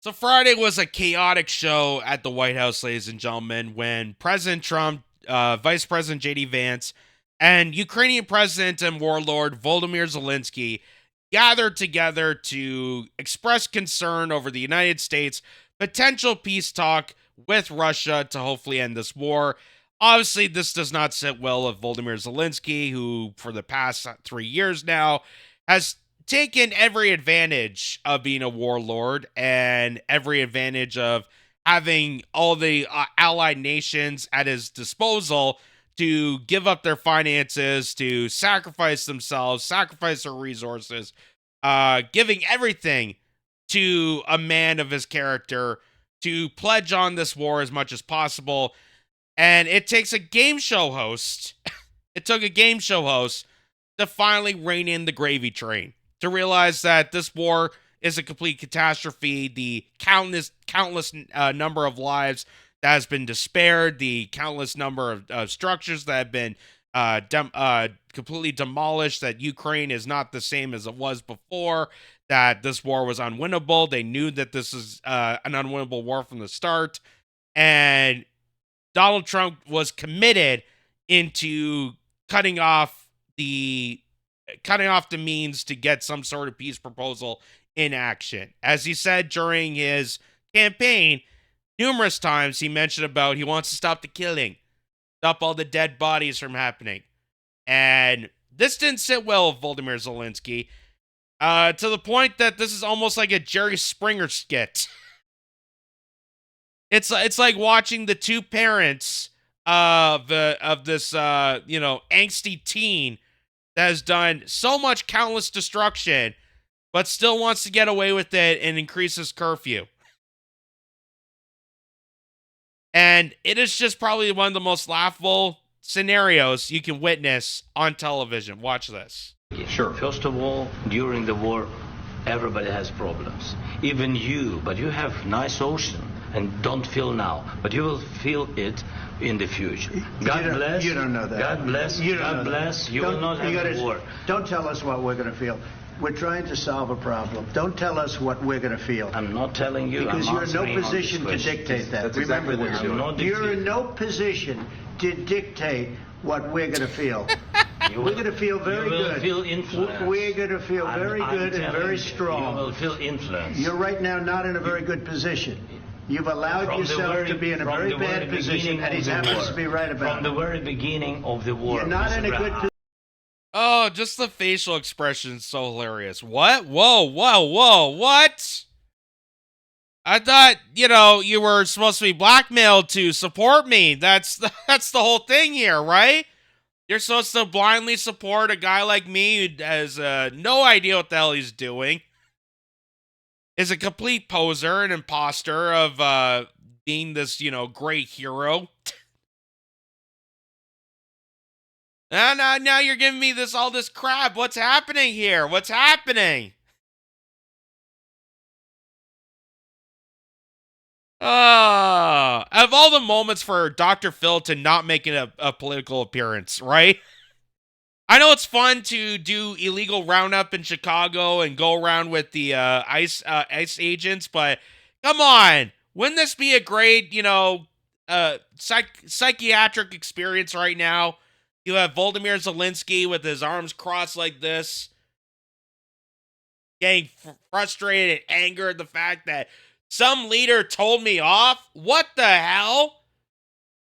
So Friday was a chaotic show at the White House, ladies and gentlemen, when President Trump, Vice President J.D. Vance, and Ukrainian President and warlord Volodymyr Zelenskyy gathered together to express concern over the United States' potential peace talk with Russia to hopefully end this war. Obviously, this does not sit well with Volodymyr Zelenskyy, who, for the past 3 years now, has taken every advantage of being a warlord and every advantage of having all the allied nations at his disposal to give up their finances, to sacrifice themselves, sacrifice their resources, giving everything to a man of his character to pledge on this war as much as possible. And it takes a game show host, it took a game show host to finally rein in the gravy train, to realize that this war is a complete catastrophe. The countless number of lives that has been despaired, the countless number of structures that have been completely demolished, that Ukraine is not the same as it was before, that this war was unwinnable. They knew that this is an unwinnable war from the start. And Donald Trump was committed into cutting off the means to get some sort of peace proposal in action. As he said during his campaign, numerous times he mentioned about he wants to stop the killing, stop all the dead bodies from happening. And this didn't sit well with Volodymyr Zelenskyy, to the point that this is almost like a Jerry Springer skit. It's like watching the two parents of this angsty teen that has done so much countless destruction, but still wants to get away with it and increase his curfew. And it is just probably one of the most laughable scenarios you can witness on television. Watch this. Sure. First of all, during the war, everybody has problems. Even you, but you have nice ocean and don't feel now, but you will feel it in the future. God bless. You don't know that. God bless. God bless. You will not have a war. Don't tell us what we're going to feel. We're trying to solve a problem. Don't tell us what we're going to feel. I'm not telling you. Because you're in no position to dictate that. That's Remember exactly what this. You're in no position to dictate what we're going to feel. We're going to feel very good. You will feel influence. We're going to feel very good and very strong. You will feel influence. You're right now not in a very good position. You've allowed yourself to be in a very bad position, and he happens to be right about it. From the very beginning of the war. You're not in a good position. Oh, just the facial expression is so hilarious. What? Whoa, what? I thought, you were supposed to be blackmailed to support me. That's the whole thing here, right? You're supposed to blindly support a guy like me who has no idea what the hell he's doing, is a complete poser, an imposter of being this, great hero. Now you're giving me all this crap. What's happening here? What's happening? Of all the moments for Dr. Phil to not make a political appearance, right? I know it's fun to do illegal roundup in Chicago and go around with the ICE agents, but come on. Wouldn't this be a great, psychiatric experience right now? You have Volodymyr Zelenskyy with his arms crossed like this, getting frustrated and angered at the fact that some leader told me off. What the hell?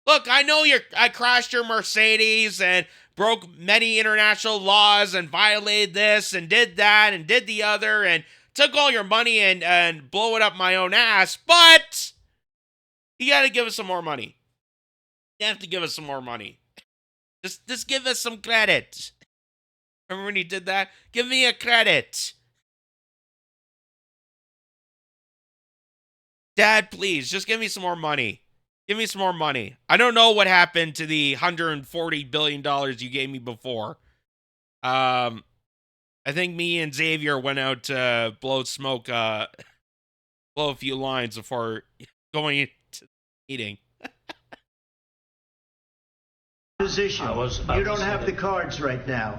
Look, I know I crashed your Mercedes and broke many international laws and violated this and did that and did the other and took all your money and blow it up my own ass, but you got to give us some more money. You have to give us some more money. Just give us some credit. Remember when you did that? Give me a credit. Dad, please, just give me some more money. Give me some more money. I don't know what happened to the $140 billion you gave me before. I think me and Xavier went out to blow smoke, blow a few lines before going into the meeting. Position. You don't have the cards right now.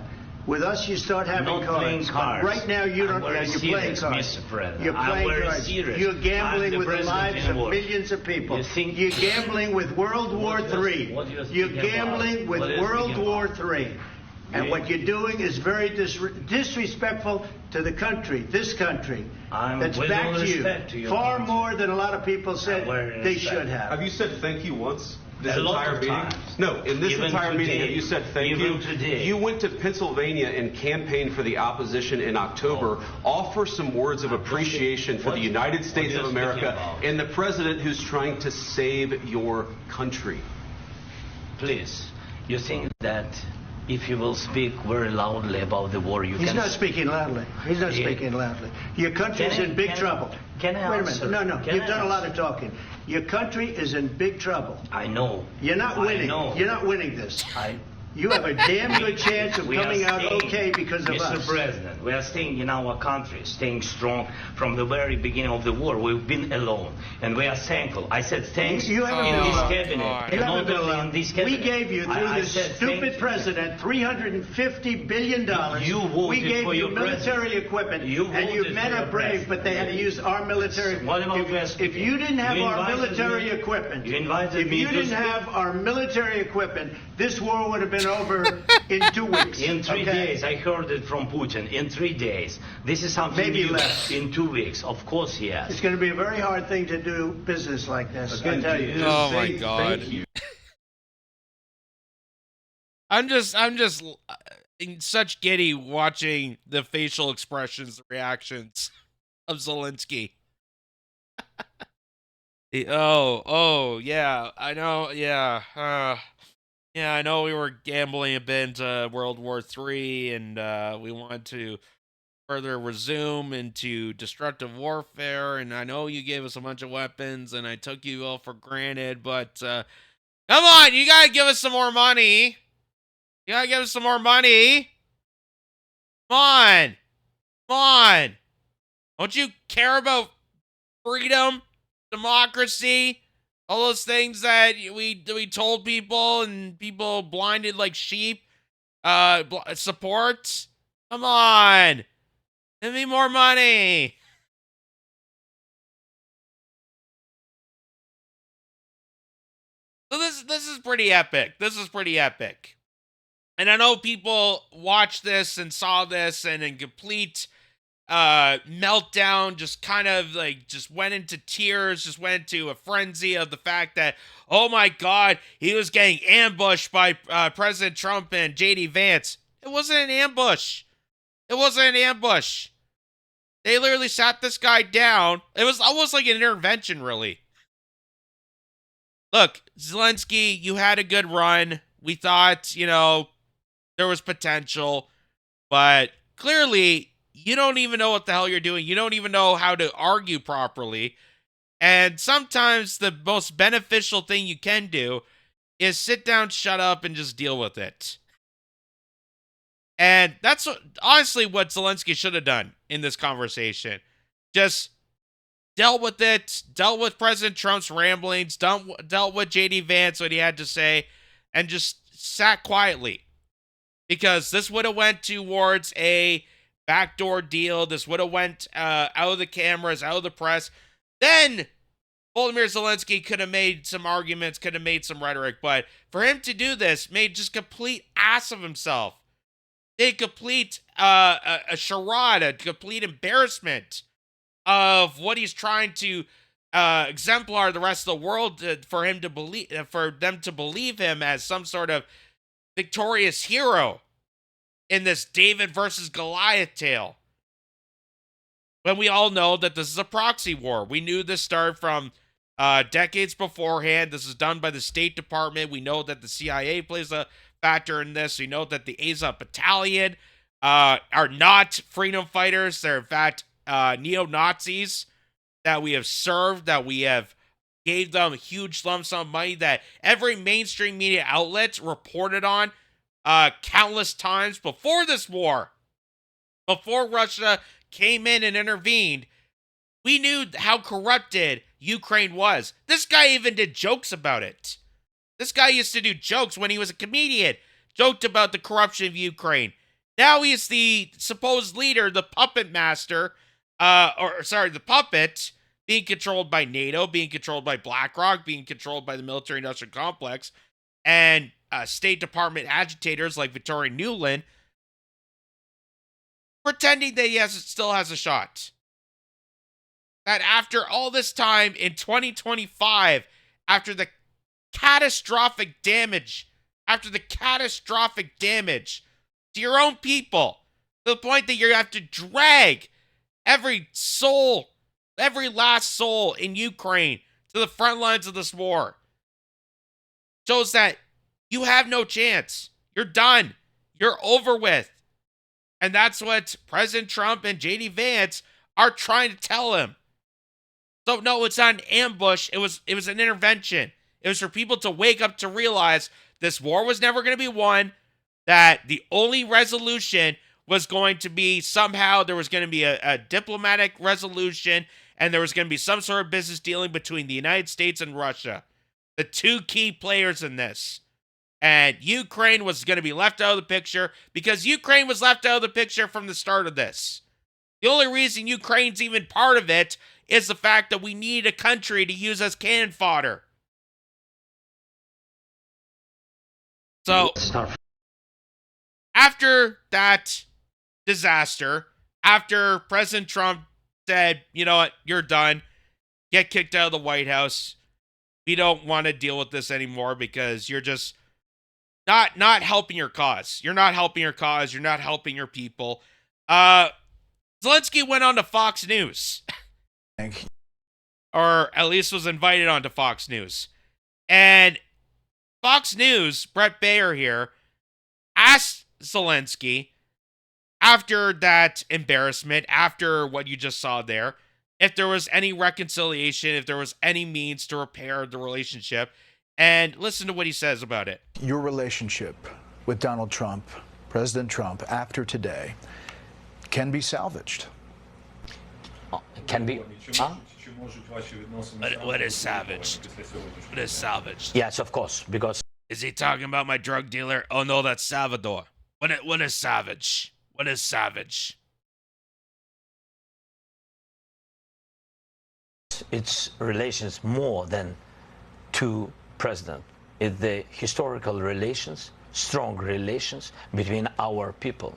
With us, you start having not playing cards. Right now, you don't. You're playing cards. Mr. President. You're playing cards. Serious. You're gambling with the lives of millions of people. You're gambling with World War III. You're gambling with World War III. And what you're doing is very disrespectful to the country, this country, that's backed you far more than a lot of people said they should have. Have you said thank you once? This a lot entire of meeting? times. No, in this entire meeting, have you said thank you? Today. You went to Pennsylvania and campaigned for the opposition in October. Offer some words of appreciation for the United States of America and the president who's trying to save your country. Please, you think that if you will speak very loudly about the war, you can... He's not speaking loudly. He's not speaking loudly. Your country is in big trouble. Can I Wait a minute. No. You've done a lot of talking. Your country is in big trouble. I know. You're not winning. You're not winning this. You have a damn good chance of coming out okay because of us. Mr. President, we are staying in our country, staying strong from the very beginning of the war. We've been alone, and we are thankful. I said thanks you haven't been this alone. cabinet. You haven't been only alone. in this cabinet. We gave you, through this stupid president, $350 billion. You voted we gave for you your military equipment, and you men are brave, but they had to use our military. What about if you didn't have our military equipment, if you didn't have our military equipment, this war would have been over in 2 weeks. In 3 days, I heard it from Putin. In 3 days. This is something maybe new. Less. In 2 weeks. Of course he has. It's going to be a very hard thing to do business like this. I tell you. Oh my God. I'm just in such giddy watching the facial expressions, reactions of Zelenskyy. Yeah, I know, yeah, I know we were gambling a bit into World War III, and we wanted to further resume into destructive warfare, and I know you gave us a bunch of weapons, and I took you all for granted, but come on, you gotta give us some more money. You gotta give us some more money. Come on. Don't you care about freedom, democracy, all those things that we told people and people blinded like sheep support? Come on. Give me more money. So this is pretty epic. And I know people watched this and saw this and in complete meltdown, just kind of like just went into tears, just went into a frenzy of the fact that, oh my God, he was getting ambushed by President Trump and JD Vance. It wasn't an ambush. They literally sat this guy down. It was almost like an intervention, really. Look, Zelenskyy, you had a good run. We thought, there was potential, but clearly you don't even know what the hell you're doing. You don't even know how to argue properly. And sometimes the most beneficial thing you can do is sit down, shut up, and just deal with it. And that's honestly what Zelenskyy should have done in this conversation. Just dealt with it, dealt with President Trump's ramblings, dealt with JD Vance, what he had to say, and just sat quietly. Because this would have went towards a backdoor deal. This would have went out of the cameras, out of the press. Then Volodymyr Zelenskyy could have made some arguments, could have made some rhetoric. But for him to do this, made just complete ass of himself. A complete a charade, a complete embarrassment of what he's trying to exemplar the rest of the world for them to believe him as some sort of victorious hero in this David versus Goliath tale. When we all know that this is a proxy war. We knew this started from decades beforehand. This is done by the State Department. We know that the CIA plays a factor in this. We know that the Azov Battalion are not freedom fighters. They're in fact neo-Nazis that we have served, that we have gave them a huge lump sum of money, that every mainstream media outlet reported on countless times before this war. Before Russia came in and intervened, we knew how corrupted Ukraine was. This guy even did jokes about it. This guy used to do jokes when he was a comedian. Joked about the corruption of Ukraine. Now he's the supposed leader, the puppet master, the puppet being controlled by NATO, being controlled by BlackRock, being controlled by the military-industrial complex, and State Department agitators like Victoria Nuland, pretending that he still has a shot. That after all this time in 2025, after the catastrophic damage to your own people, to the point that you have to drag every last soul in Ukraine to the front lines of this war, shows that you have no chance. You're done. You're over with. And that's what President Trump and J.D. Vance are trying to tell him. So no, it's not an ambush. It was an intervention. It was for people to wake up to realize this war was never going to be won, that the only resolution was going to be somehow there was going to be a diplomatic resolution, and there was going to be some sort of business dealing between the United States and Russia, the two key players in this. And Ukraine was going to be left out of the picture because Ukraine was left out of the picture from the start of this. The only reason Ukraine's even part of it is the fact that we need a country to use as cannon fodder. So, after that disaster, after President Trump said, you know what, you're done, get kicked out of the White House, we don't want to deal with this anymore because you're just not helping your cause. You're not helping your cause. You're not helping your people. Zelenskyy went on to Fox News. Or at least was invited onto Fox News. And Fox News, Brett Baer here, asked Zelenskyy, after that embarrassment, after what you just saw there, if there was any reconciliation, if there was any means to repair the relationship. And listen to what he says about it. Your relationship with Donald Trump, President Trump, after today, can be salvaged. Can be. Huh? What is savage? What is salvage? Yes, of course, because... Is he talking about my drug dealer? Oh no, that's Salvador. What is savage? What is savage? It's relations more than two presidents. It's the historical relations, strong relations between our people.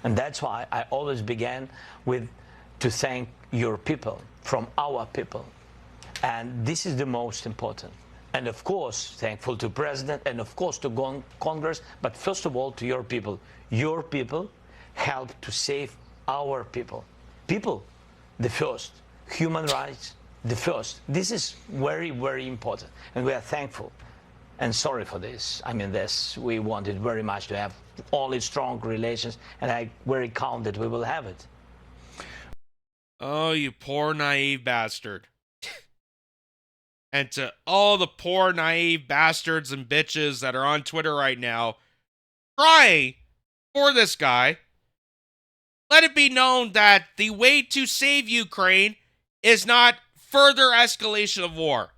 And that's why I always began with to thank your people, from our people. And this is the most important. And of course, thankful to President and of course to Congress, but first of all to your people. Your people helped to save our people. People, the first. Human rights, the first. This is very, very important. And we are thankful and sorry for this. I mean, we wanted very much to have only strong relations, and I'm very calm that we will have it. Oh, you poor naive bastard. And to all the poor naive bastards and bitches that are on Twitter right now, crying for this guy, let it be known that the way to save Ukraine is not further escalation of war.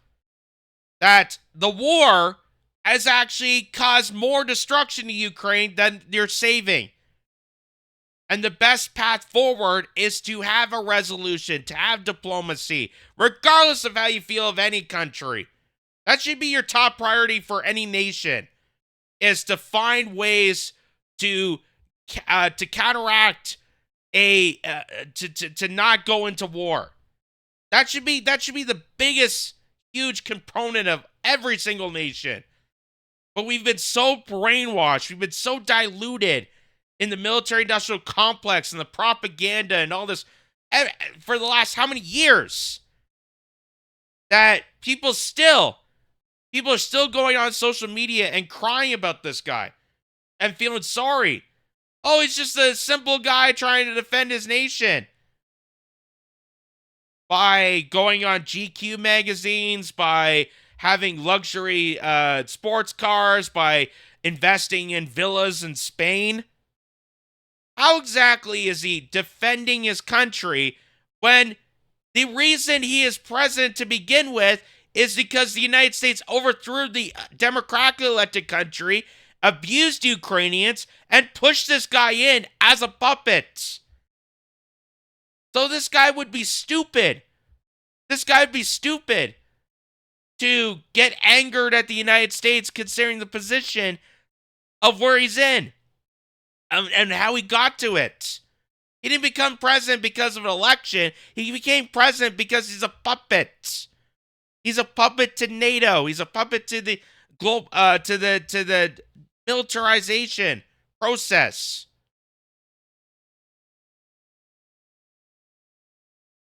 That the war has actually caused more destruction to Ukraine than you're saving. And the best path forward is to have a resolution, to have diplomacy, regardless of how you feel of any country. That should be your top priority for any nation, is to find ways to counteract to not go into war. That should be the biggest, huge component of every single nation. But we've been so brainwashed, we've been so diluted in the military-industrial complex and the propaganda and all this for the last how many years that people are still going on social media and crying about this guy and feeling sorry. Oh, he's just a simple guy trying to defend his nation. By going on GQ magazines, by having luxury sports cars, by investing in villas in Spain. How exactly is he defending his country when the reason he is president to begin with is because the United States overthrew the democratically elected country abused Ukrainians, and pushed this guy in as a puppet. So this guy would be stupid. This guy would be stupid to get angered at the United States considering the position of where he's in and how he got to it. He didn't become president because of an election. He became president because he's a puppet. He's a puppet to NATO. He's a puppet to the to the militarization process.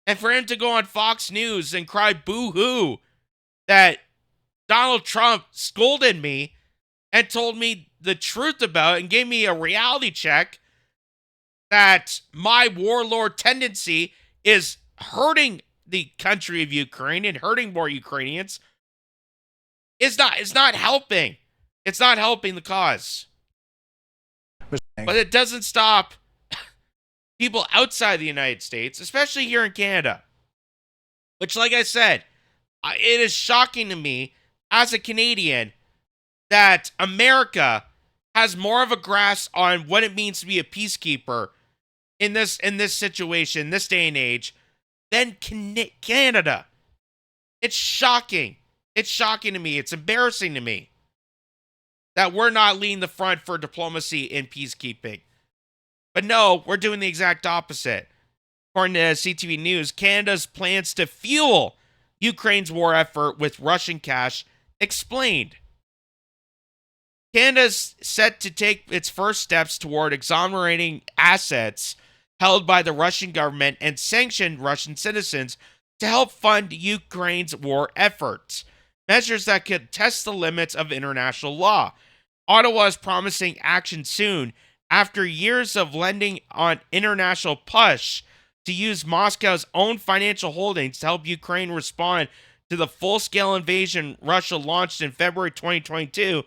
And for him to go on Fox News and cry boo-hoo that Donald Trump scolded me and told me the truth about it and gave me a reality check that my warlord tendency is hurting the country of Ukraine and hurting more Ukrainians is not helping. It's not helping the cause. But it doesn't stop people outside the United States, especially here in Canada, which, like I said, it is shocking to me as a Canadian that America has more of a grasp on what it means to be a peacekeeper in this situation, this day and age, than Canada. It's shocking. It's shocking to me. It's embarrassing to me that we're not leading the front for diplomacy and peacekeeping. But no, we're doing the exact opposite. According to CTV News, Canada's plans to fuel Ukraine's war effort with Russian cash explained. Canada's set to take its first steps toward exonerating assets held by the Russian government and sanction Russian citizens to help fund Ukraine's war efforts, measures that could test the limits of international law. Ottawa is promising action soon after years of lending on international push to use Moscow's own financial holdings to help Ukraine respond to the full-scale invasion Russia launched in February 2022.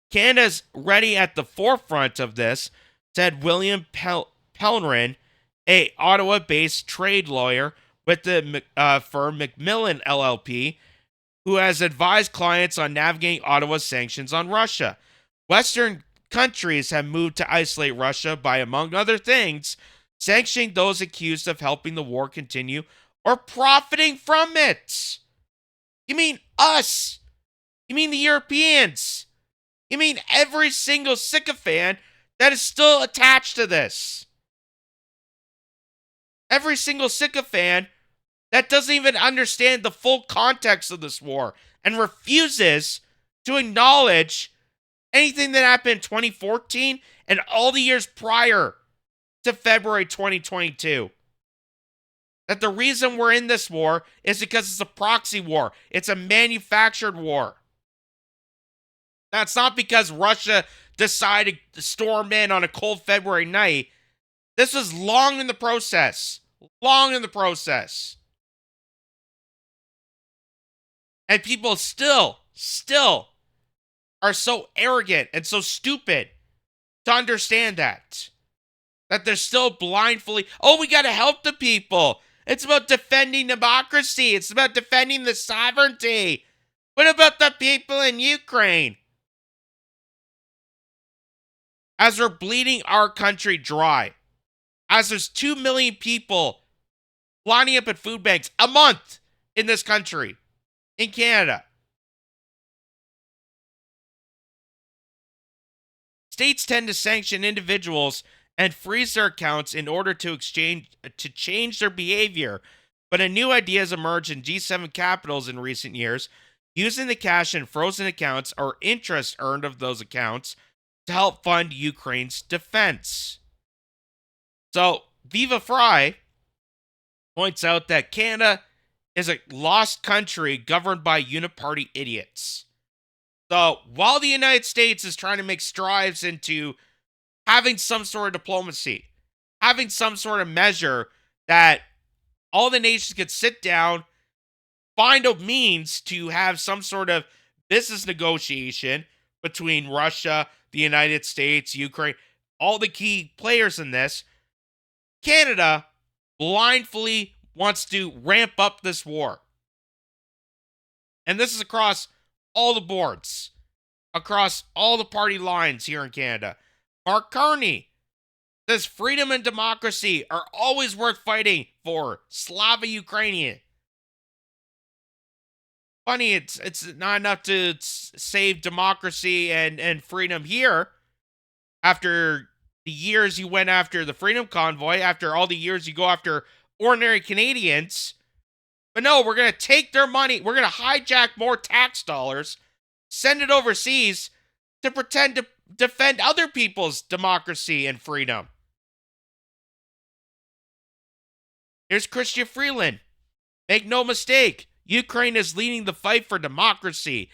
Canada's ready at the forefront of this, said William Pellerin, a Ottawa-based trade lawyer with the firm Macmillan LLP, who has advised clients on navigating Ottawa's sanctions on Russia. Western countries have moved to isolate Russia by, among other things, sanctioning those accused of helping the war continue or profiting from it. You mean us? You mean the Europeans? You mean every single sycophant that is still attached to this? Every single sycophant that doesn't even understand the full context of this war and refuses to acknowledge anything that happened in 2014 and all the years prior to February 2022. That the reason we're in this war is because it's a proxy war. It's a manufactured war. That's not because Russia decided to storm in on a cold February night. This was long in the process. Long in the process. And people still are so arrogant and so stupid to understand that. That they're still blindly, oh, we got to help the people. It's about defending democracy. It's about defending the sovereignty. What about the people in Ukraine? As we're bleeding our country dry, as there's 2 million people lining up at food banks a month in this country, in Canada. States tend to sanction individuals and freeze their accounts in order to change their behavior. But a new idea has emerged in G7 capitals in recent years, using the cash in frozen accounts or interest earned of those accounts to help fund Ukraine's defense. So, Viva Fry points out that Canada is a lost country governed by uniparty idiots. So, while the United States is trying to make strides into having some sort of diplomacy, having some sort of measure that all the nations could sit down, find a means to have some sort of business negotiation between Russia, the United States, Ukraine, all the key players in this, Canada blindly wants to ramp up this war. And this is across all the boards. across all the party lines here in Canada. Mark Carney says freedom and democracy are always worth fighting for. Slava Ukrainian. Funny, it's not enough to save democracy and freedom here. After the years you went after the Freedom Convoy, after all the years you go after ordinary Canadians. But no, we're going to take their money. We're going to hijack more tax dollars, send it overseas to pretend to defend other people's democracy and freedom. Here's Chrystia Freeland. Make no mistake, Ukraine is leading the fight for democracy.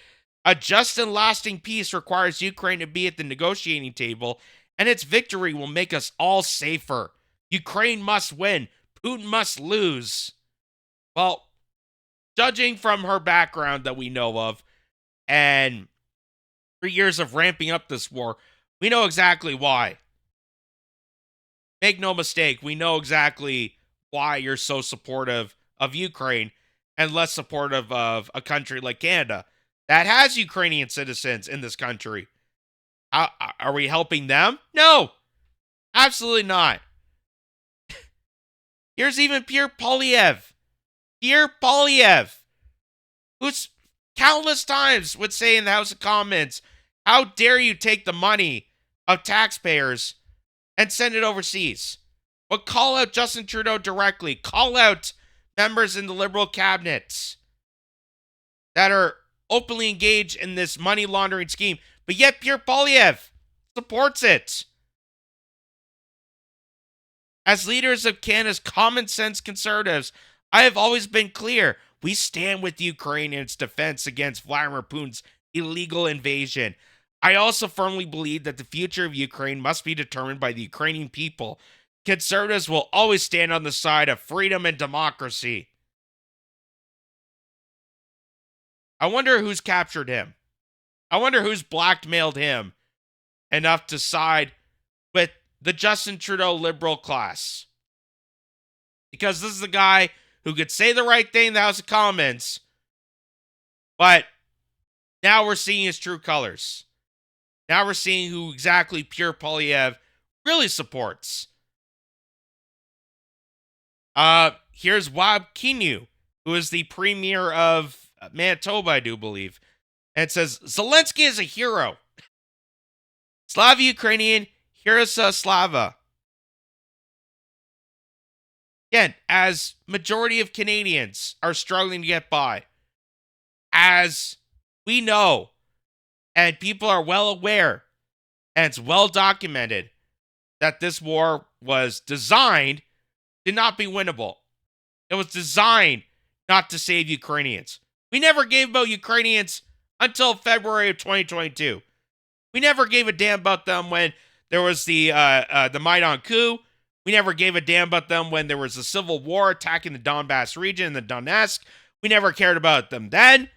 A just and lasting peace requires Ukraine to be at the negotiating table, and its victory will make us all safer. Ukraine must win. Putin must lose. Well, judging from her background that we know of, and 3 years of ramping up this war, we know exactly why. Make no mistake, we know exactly why you're so supportive of Ukraine and less supportive of a country like Canada that has Ukrainian citizens in this country. Are we helping them? No, absolutely not. Here's even Pierre Poilievre. Pierre Poilievre, who's countless times would say in the House of Commons, how dare you take the money of taxpayers and send it overseas? But call out Justin Trudeau directly. Call out members in the Liberal cabinets that are openly engaged in this money laundering scheme. But yet Pierre Poilievre supports it. As leaders of Canada's common sense conservatives, I have always been clear. We stand with Ukraine in its defense against Vladimir Putin's illegal invasion. I also firmly believe that the future of Ukraine must be determined by the Ukrainian people. Conservatives will always stand on the side of freedom and democracy. I wonder who's captured him. I wonder who's blackmailed him enough to side with the Justin Trudeau liberal class. Because this is the guy who could say the right thing in the House of Commons, but now we're seeing his true colors. Now we're seeing who exactly Pierre Poilievre really supports. Here's Wab Kinew, who is the premier of Manitoba, I do believe. And it says, Zelenskyy is a hero. Slava Ukrainian, Herosa Slava. Again, as majority of Canadians are struggling to get by, as we know, and people are well aware, and it's well documented, that this war was designed to not be winnable. It was designed not to save Ukrainians. We never gave about Ukrainians until February of 2022. We never gave a damn about them when there was the Maidan coup. We never gave a damn about them when there was a civil war attacking the Donbass region and the Donetsk. We never cared about them then.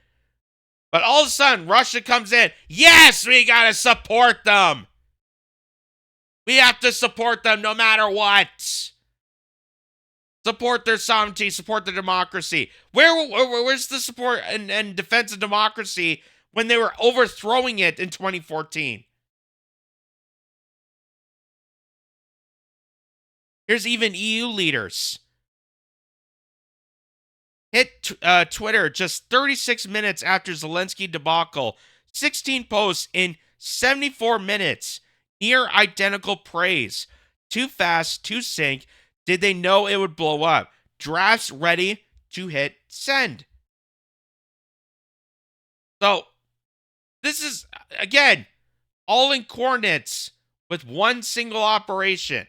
But all of a sudden, Russia comes in. Yes, we got to support them. We have to support them no matter what. Support their sovereignty, support their democracy. Where's the support and defense of democracy when they were overthrowing it in 2014? Here's even EU leaders. Hit Twitter just 36 minutes after Zelenskyy debacle. 16 posts in 74 minutes. Near identical praise. Too fast, too sync. Did they know it would blow up? Drafts ready to hit send. So, this is, again, all in coordinates with one single operation.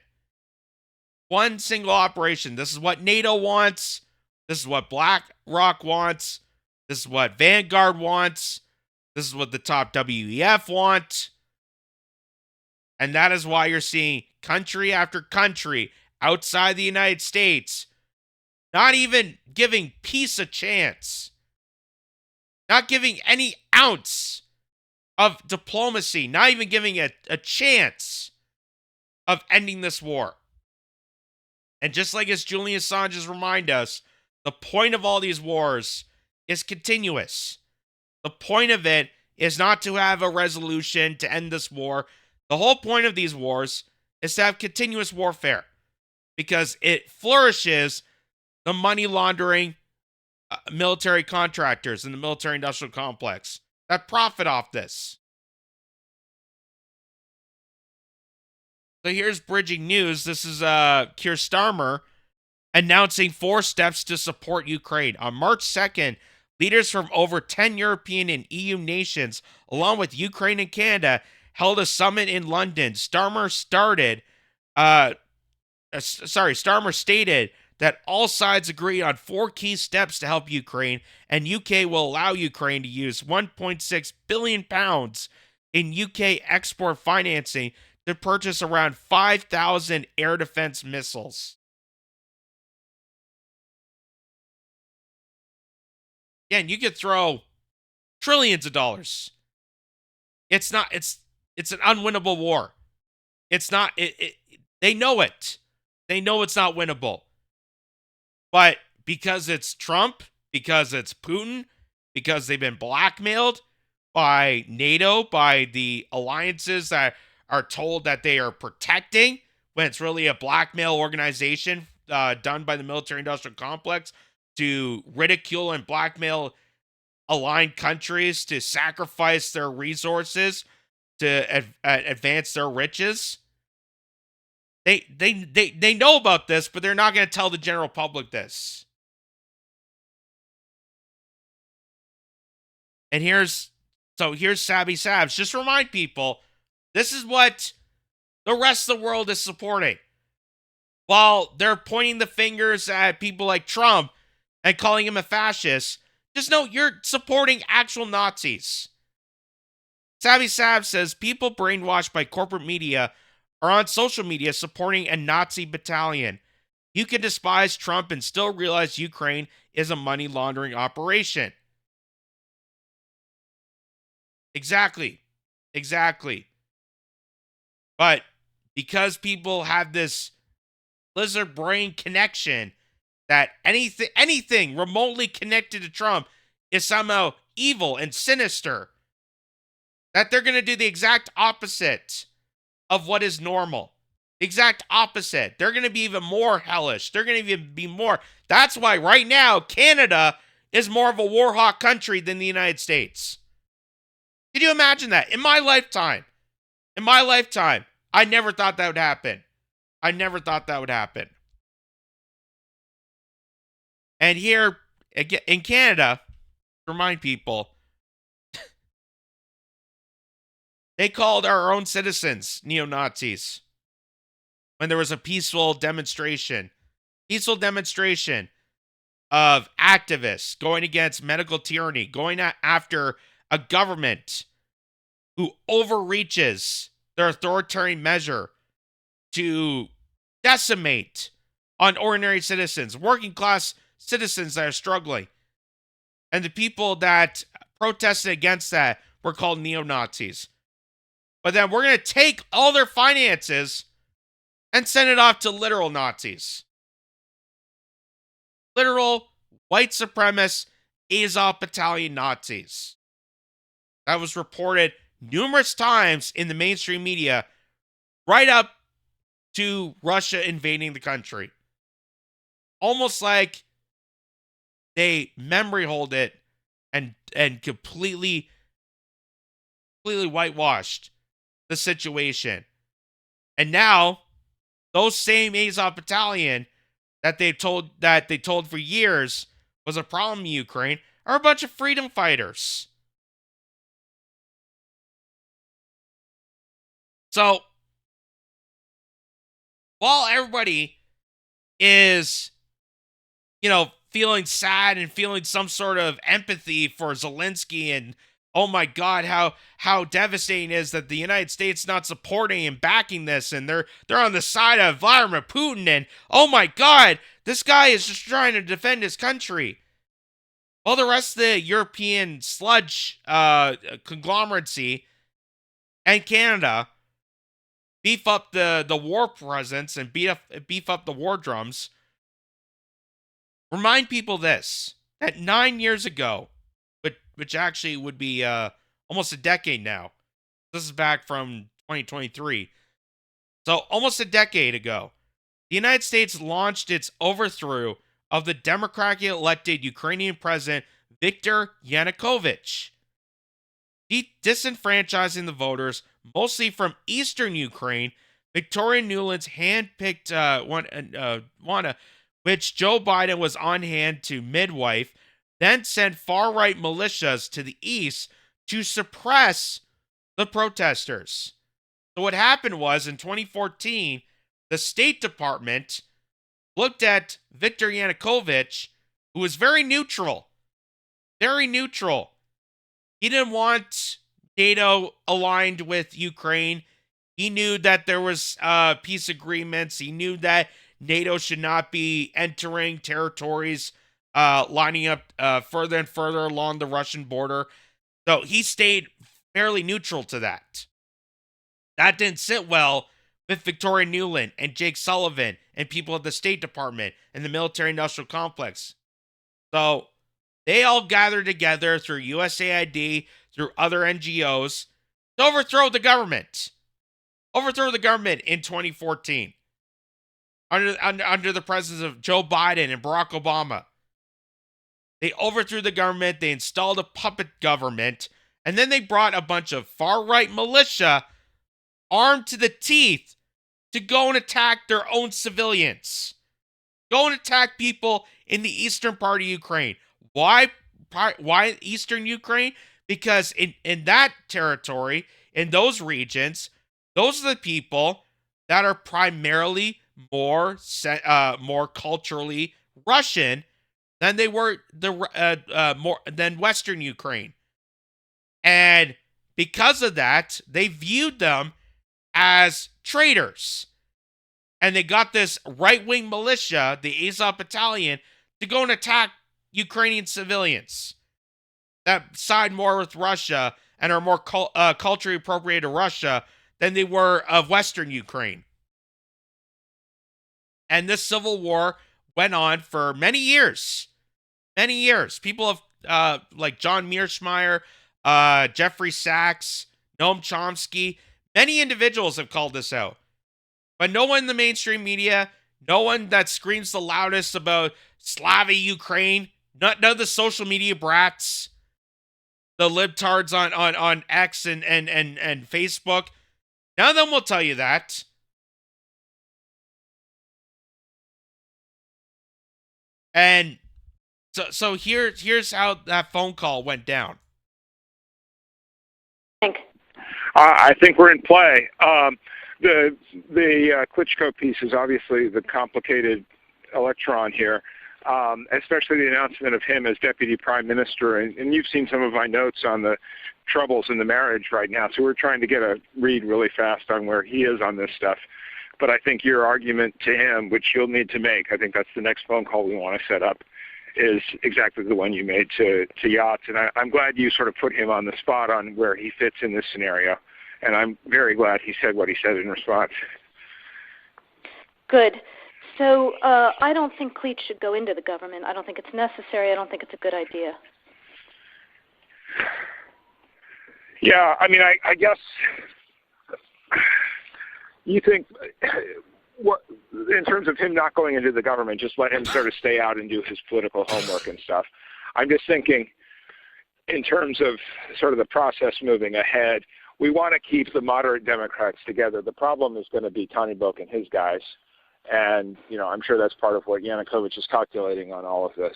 One single operation. This is what NATO wants. This is what BlackRock wants. This is what Vanguard wants. This is what the top WEF want. And that is why you're seeing country after country outside the United States not even giving peace a chance. Not giving any ounce of diplomacy. Not even giving a chance of ending this war. And just like as Julian Assange has reminded us, the point of all these wars is continuous. The point of it is not to have a resolution to end this war. The whole point of these wars is to have continuous warfare because it flourishes the money laundering military contractors in the military industrial complex that profit off this. So here's bridging news. This is Keir Starmer announcing 4 steps to support Ukraine. On March 2nd, leaders from over 10 European and EU nations, along with Ukraine and Canada, held a summit in London. Starmer stated that all sides agree on 4 key steps to help Ukraine, and UK will allow Ukraine to use £1.6 billion in UK export financing to purchase around 5,000 air defense missiles. Again, you could throw trillions of dollars. It's an unwinnable war. It's not, they know it. They know it's not winnable. But because it's Trump, because it's Putin, because they've been blackmailed by NATO, by the alliances that are told that they are protecting, when it's really a blackmail organization done by the military-industrial complex to ridicule and blackmail aligned countries to sacrifice their resources to advance their riches. They know about this, but they're not going to tell the general public this. And here's Sabby Sabs. Just remind people, this is what the rest of the world is supporting. While they're pointing the fingers at people like Trump and calling him a fascist, just know you're supporting actual Nazis. Sabby Sabs says people brainwashed by corporate media are on social media supporting a Nazi battalion. You can despise Trump and still realize Ukraine is a money laundering operation. Exactly. But because people have this lizard brain connection that anything remotely connected to Trump is somehow evil and sinister, that they're going to do the exact opposite of what is normal. Exact opposite. They're going to be even more hellish. They're going to even be more. That's why right now Canada is more of a war hawk country than the United States. Could you imagine that? In my lifetime, I never thought that would happen. And here in Canada, to remind people, they called our own citizens neo-Nazis when there was a peaceful demonstration of activists going against medical tyranny, going after a government who overreaches their authoritarian measure to decimate on ordinary citizens, working class citizens that are struggling. And the people that protested against that were called neo-Nazis. But then we're going to take all their finances and send it off to literal Nazis. Literal white supremacist Azov Battalion Nazis. That was reported numerous times in the mainstream media right up to Russia invading the country. Almost like they memory hold it and completely whitewashed the situation. And now those same Azov Battalion that they told for years was a problem in Ukraine are a bunch of freedom fighters. So while everybody is, feeling sad and feeling some sort of empathy for Zelenskyy and, oh my God, how devastating it is that the United States is not supporting and backing this, and they're on the side of Vladimir Putin, and oh my God, this guy is just trying to defend his country. Well, the rest of the European sludge conglomeracy and Canada beef up the war presence and beef up the war drums. Remind people this, that 9 years ago, which actually would be almost a decade now. This is back from 2023. So almost a decade ago, the United States launched its overthrow of the democratically elected Ukrainian president Viktor Yanukovych, disenfranchising the voters, mostly from eastern Ukraine. Victoria Nuland's hand-picked Wana, which Joe Biden was on hand to midwife, then sent far-right militias to the east to suppress the protesters. So what happened was, in 2014, the State Department looked at Viktor Yanukovych, who was very neutral. Very neutral. He didn't want NATO aligned with Ukraine. He knew that there was peace agreements. He knew that NATO should not be entering territories, lining up further and further along the Russian border. So he stayed fairly neutral to that. That didn't sit well with Victoria Nuland and Jake Sullivan and people at the State Department and the military-industrial complex. So they all gathered together through USAID, through other NGOs, to overthrow the government. Overthrow the government in 2014 under the presence of Joe Biden and Barack Obama. They overthrew the government, they installed a puppet government, and then they brought a bunch of far-right militia armed to the teeth to go and attack their own civilians. Go and attack people in the eastern part of Ukraine. Why eastern Ukraine? Because in that territory, in those regions, those are the people that are primarily more culturally Russian than they were more than Western Ukraine. And because of that, they viewed them as traitors. And they got this right-wing militia, the Azov Battalion, to go and attack Ukrainian civilians that side more with Russia and are more culturally appropriated to Russia than they were of Western Ukraine. And this civil war went on for many years. Many years. People have, like John Mearsheimer, Jeffrey Sachs, Noam Chomsky, many individuals have called this out. But no one in the mainstream media, no one that screams the loudest about Slava Ukraine, none of the social media brats, the libtards on X and Facebook, none of them will tell you that. And so here's how that phone call went down. I think we're in play. The Klitschko piece is obviously the complicated electron here, especially the announcement of him as deputy prime minister. And you've seen some of my notes on the troubles in the marriage right now, so we're trying to get a read really fast on where he is on this stuff. But I think your argument to him, which you'll need to make, I think that's the next phone call we want to set up, is exactly the one you made to Yachts. And I'm glad you sort of put him on the spot on where he fits in this scenario. And I'm very glad he said what he said in response. Good. So I don't think Kitz should go into the government. I don't think it's necessary. I don't think it's a good idea. Yeah, I mean, I guess you think, what, in terms of him not going into the government, just let him sort of stay out and do his political homework and stuff. I'm just thinking in terms of sort of the process moving ahead, we want to keep the moderate Democrats together. The problem is going to be Tony Book and his guys. And, you know, I'm sure that's part of what Yanukovych is calculating on all of this.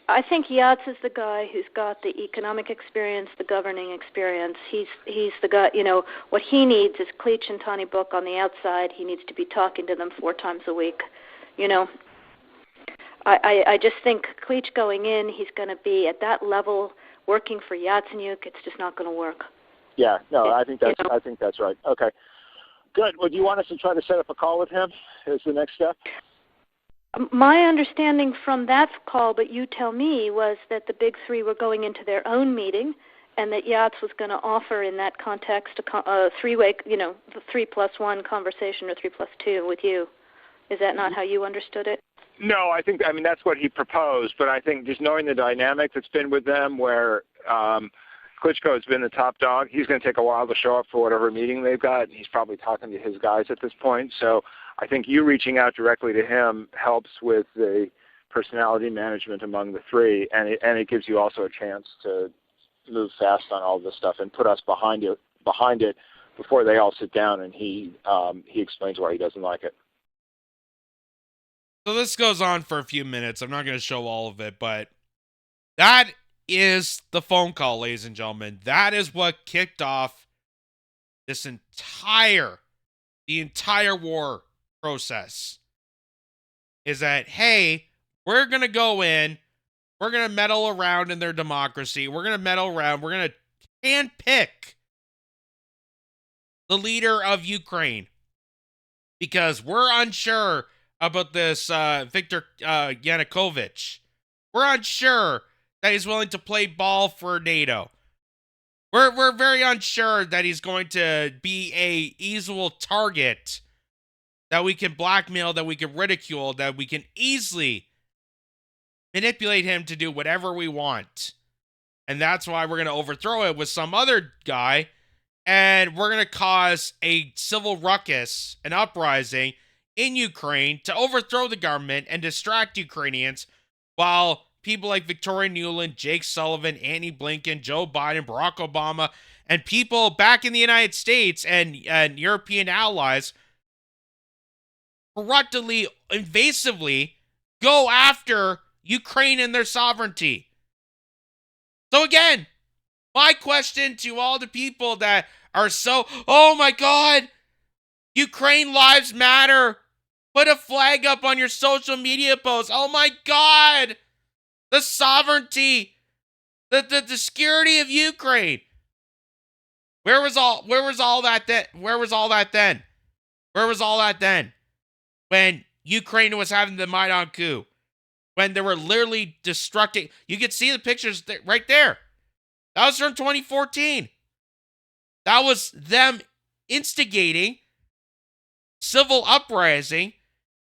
I think Yachts is the guy who's got the economic experience, the governing experience. He's the guy, you know, what he needs is Kitz and Tony Book on the outside. He needs to be talking to them 4 times a week, you know. I just think Kitz going in, he's going to be at that level working for Yatsenyuk. It's just not going to work. Yeah, no, I think that's right. Okay, good. Well, do you want us to try to set up a call with him as the next step? My understanding from that call, but you tell me, was that the big three were going into their own meeting, and that Yachts was going to offer in that context a three-way, you know, the 3+1 conversation or 3+2 with you. Is that not how you understood it? No, I mean, that's what he proposed, but I think just knowing the dynamic that's been with them where Klitschko has been the top dog, he's going to take a while to show up for whatever meeting they've got. He's probably talking to his guys at this point. So I think you reaching out directly to him helps with the personality management among the three, and it gives you also a chance to move fast on all this stuff and put us behind it before they all sit down and he explains why he doesn't like it. So this goes on for a few minutes. I'm not going to show all of it, but that is the phone call, ladies and gentlemen. That is what kicked off the entire war process. Is that, hey, we're going to go in, we're going to meddle around in their democracy, we're going to meddle around, we're going to handpick the leader of Ukraine because we're unsure about this Viktor Yanukovych. We're unsure that he's willing to play ball for NATO. We're very unsure that he's going to be a easily target that we can blackmail, that we can ridicule, that we can easily manipulate him to do whatever we want. And that's why we're going to overthrow it with some other guy, and we're going to cause a civil ruckus, an uprising in Ukraine to overthrow the government and distract Ukrainians while people like Victoria Nuland, Jake Sullivan, Annie Blinken, Joe Biden, Barack Obama, and people back in the United States and European allies corruptly, invasively go after Ukraine and their sovereignty. So again, my question to all the people that are so, oh my God, Ukraine lives matter. Put a flag up on your social media posts. Oh my God, the sovereignty, the security of Ukraine. Where was all that then? Where was all that then? When Ukraine was having the Maidan coup, when they were literally destructing. You could see the pictures right there. That was from 2014. That was them instigating civil uprising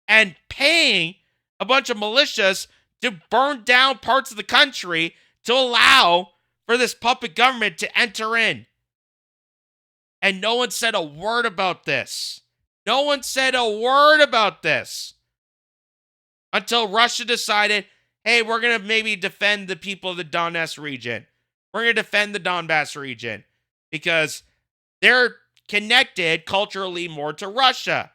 and paying a bunch of militias to burn down parts of the country to allow for this puppet government to enter in. And no one said a word about this. No one said a word about this until Russia decided, hey, we're going to maybe defend the people of the Donetsk region. We're going to defend the Donbass region because they're connected culturally more to Russia.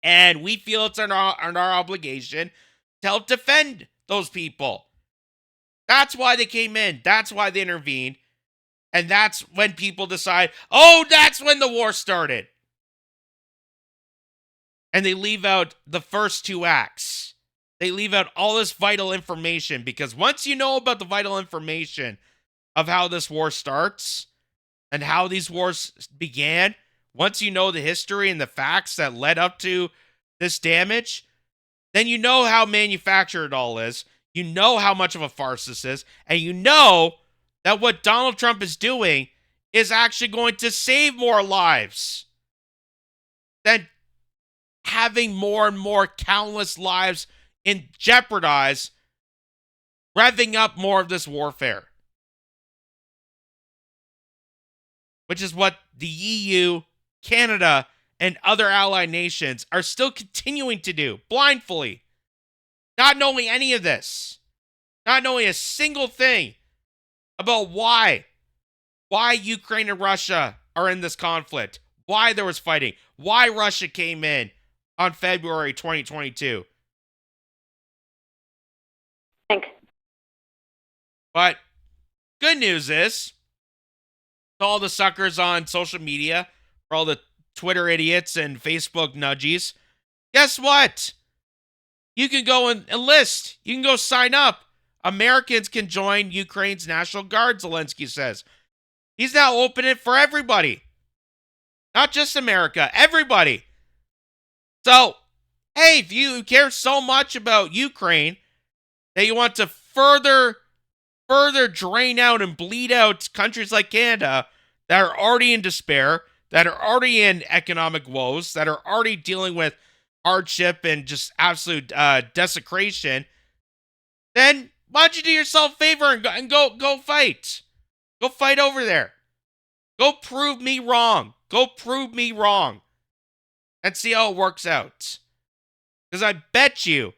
And we feel it's our obligation to help defend those people. That's why they came in. That's why they intervened. And that's when people decide, oh, that's when the war started. And they leave out the first two acts. They leave out all this vital information because once you know about the vital information of how this war starts and how these wars began, once you know the history and the facts that led up to this damage, then you know how manufactured it all is. You know how much of a farce this is. And you know that what Donald Trump is doing is actually going to save more lives than having more and more countless lives in jeopardize, revving up more of this warfare. Which is what the EU, Canada, and other allied nations are still continuing to do, blindly. Not knowing any of this. Not knowing a single thing about why Ukraine and Russia are in this conflict. Why there was fighting. Why Russia came in on February 2022. But good news is, to all the suckers on social media, for all the Twitter idiots and Facebook nudgies, guess what? You can go and enlist. You can go sign up. Americans can join Ukraine's National Guard, Zelenskyy says. He's now opening it for everybody. Not just America, everybody. So, hey, if you care so much about Ukraine that you want to further drain out and bleed out countries like Canada that are already in despair, that are already in economic woes, that are already dealing with hardship and just absolute desecration, then why don't you do yourself a favor and go fight? Go fight over there. Go prove me wrong. Go prove me wrong. And see how it works out. Because I bet you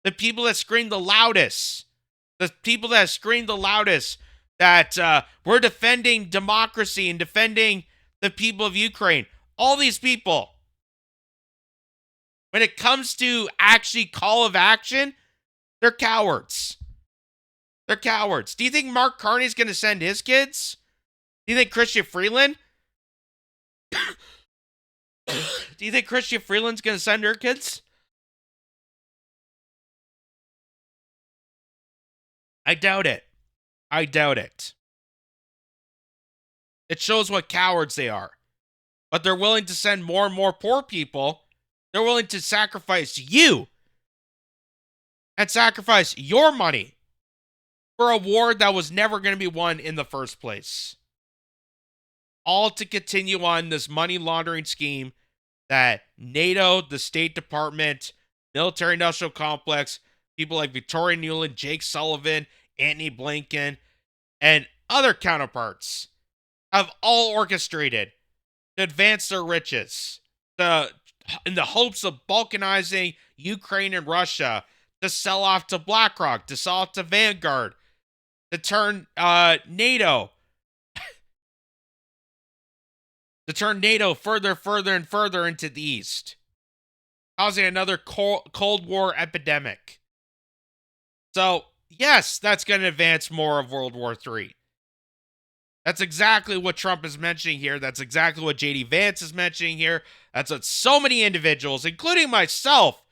the people that scream the loudest, that we're defending democracy and defending the people of Ukraine, all these people, when it comes to actually call of action, they're cowards. They're cowards. Do you think Mark Carney's going to send his kids? Do you think Christian Freeland? Do you think Christian Freeland's going to send her kids? I doubt it. I doubt it. It shows what cowards they are. But they're willing to send more and more poor people. They're willing to sacrifice you and sacrifice your money for a war that was never going to be won in the first place. All to continue on this money laundering scheme that NATO, the State Department, military-industrial complex, people like Victoria Nuland, Jake Sullivan, Antony Blinken, and other counterparts have all orchestrated to advance their riches, in the hopes of balkanizing Ukraine and Russia, to sell off to BlackRock, to sell off to Vanguard, to turn NATO further and further into the east, causing another Cold War epidemic. So, yes, that's going to advance more of World War III. That's exactly what Trump is mentioning here. That's exactly what J.D. Vance is mentioning here. That's what so many individuals, including myself,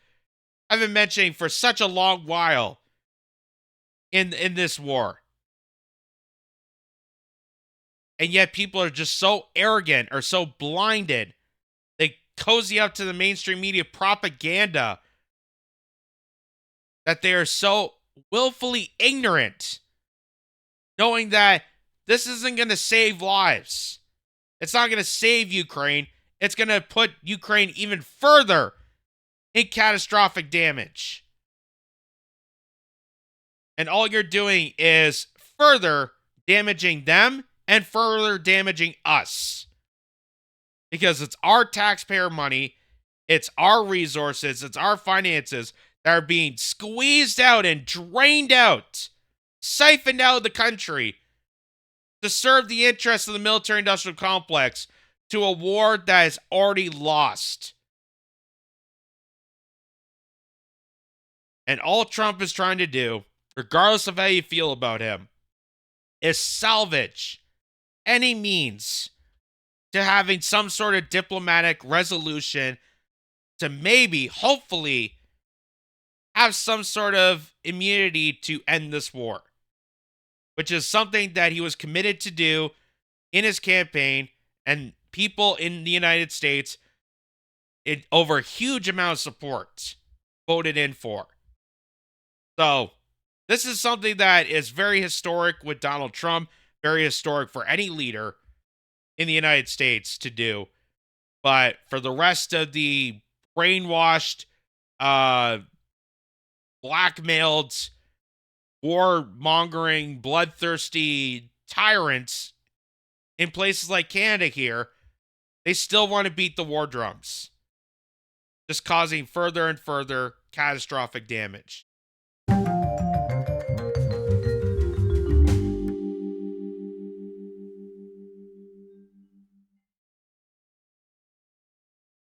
have been mentioning for such a long while in this war. And yet people are just so arrogant or so blinded. They cozy up to the mainstream media propaganda that they are so willfully ignorant, knowing that this isn't going to save lives. It's not going to save Ukraine. It's going to put Ukraine even further in catastrophic damage. And all you're doing is further damaging them and further damaging us. Because it's our taxpayer money, it's our resources, it's our finances that are being squeezed out and drained out, siphoned out of the country to serve the interests of the military-industrial complex to a war that is already lost. And all Trump is trying to do, regardless of how you feel about him, is salvage any means to having some sort of diplomatic resolution to maybe, hopefully, have some sort of immunity to end this war, which is something that he was committed to do in his campaign, and people in the United States, over a huge amount of support, voted in for. So, this is something that is very historic with Donald Trump, very historic for any leader in the United States to do. But for the rest of the brainwashed, blackmailed, war-mongering, bloodthirsty tyrants in places like Canada here, they still want to beat the war drums, just causing further and further catastrophic damage.